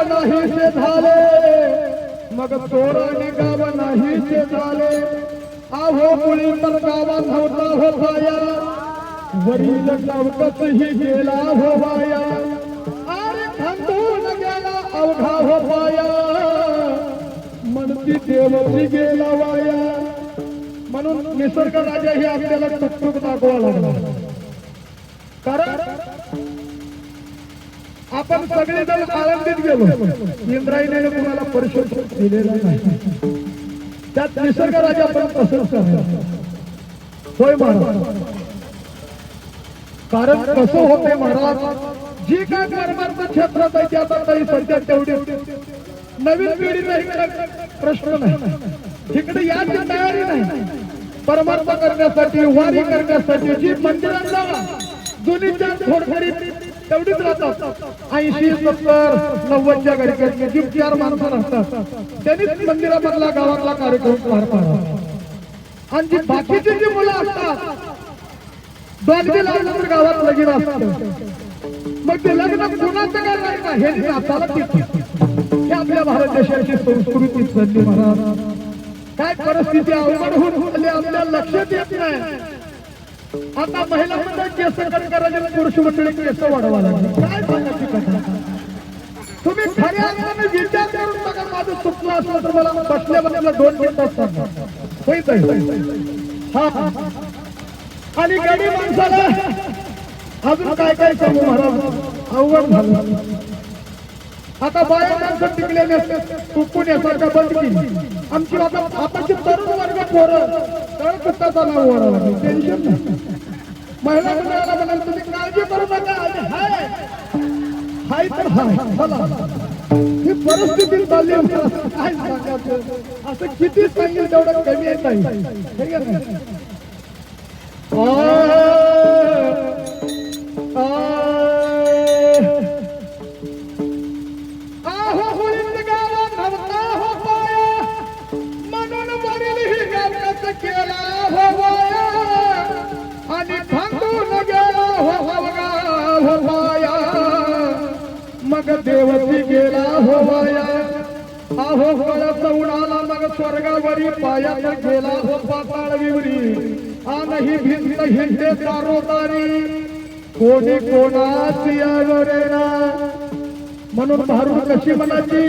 नाहीसे झाले मग चोर आणि गाव नाहीसे झाले आहो मुळी तर गावात नव्हता हो पाया वरील गावकतही गेला हो बाया अरे खंडून गेला अवघा हो पाया म्हणती देवची गेला वाया म्हणून निसर्ग राजा हे आपल्याला टुकटुक दाखवा लागला कारण आपण सगळे जण आनंदित गेलो इंद्रायणीने कुणाला परिशोध दिलेला नाही त्यात निसर्ग राजा पण तसंच करणार होय महाराज कारण कसं होते महाराज जी काय परमार्थ क्षेत्रात आहे आता तरी सध्या तेवढी नवीन पिढीला इकडे प्रश्न नाही इकडे याची तयारी नाही परमार्थ करण्यासाठी वारी करण्यासाठी जी मंदिरांना जुनीच्या थोडफारी तेवढीच राहतात 80-70-90च्या घरी जी 4 माणसं राहतात त्यांनीच मंदिरामधला गावातला कार्यक्रम पार पाडतात आणि जी बाकीची जी मुलं असतात दोन लावल्यानंतर गावात लगीन असतं मग ते लग्न कोणाचं काय नाही का हे नाताला हे आपल्या भारत देशाची संस्कृती चालली महाराज काय परिस्थिती अवघड होऊन आपल्या लक्षात येत नाही आता महिला मंडळ केस कट करायचे पुरुष मंडळी केस वाढवा लागले काय सांगायची कथा तुम्ही खऱ्या अर्थाने विचार करून बघा माझं चुकलं असलं तर मला बसल्या बसल्या 2 मिनिटात सांगा होईत हा आणि गडी माणसाला अजून काय काय सांगू महाराज अवघड झालं आता बाया माणसं टिकलेले चुकून यासारखा बंद केली आमची आताची तरुण वर्ग पोरं तळ कुत्ताचा नाव ओढावला टेन्शन नाही महिला मंडळाला म्हणाल तुम्ही काळजी करू नका हाय तर हाय चला ही परिस्थिती चालली काय सांगायचं असं किती सांगेल तेवढं कमी येत नाही केला हो आणि भांडून गेला हो वाया मग देवती गेला हो वाया आहो कळस उडाला मग स्वर्गावरी पायात गेला हो पाताळ विवरी आणि भिंत हिंडे दारोदारी कोणी कोणाची आवरेना म्हणून भारून कशी म्हणायची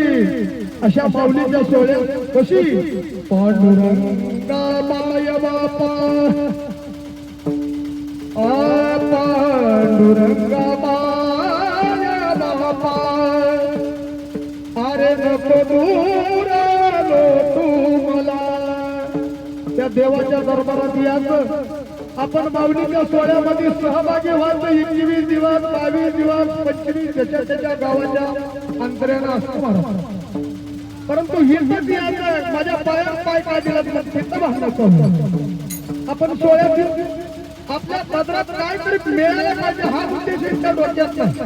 अशा माऊलीच्या सोहळ्यात कशी पांडुरंगा माय बापा पांडुरंगा माय बापा अरे नको दूर आलो तू मला त्या देवाच्या दरबारात यायचं आपण माऊलीच्या सोहळ्यामध्ये सहभागी व्हायचं 21 दिवस 22 दिवस 25 त्याच्या गावाच्या अंतर्यानं असतो महाराज परंतु हिंदच यायचं माझ्या पायात पाय काय दिला तुला चित्त भावना आपण सोहळ्यात आपल्या पदरात काहीतरी मिळालं पाहिजे हा उद्देश डोक्यात नाही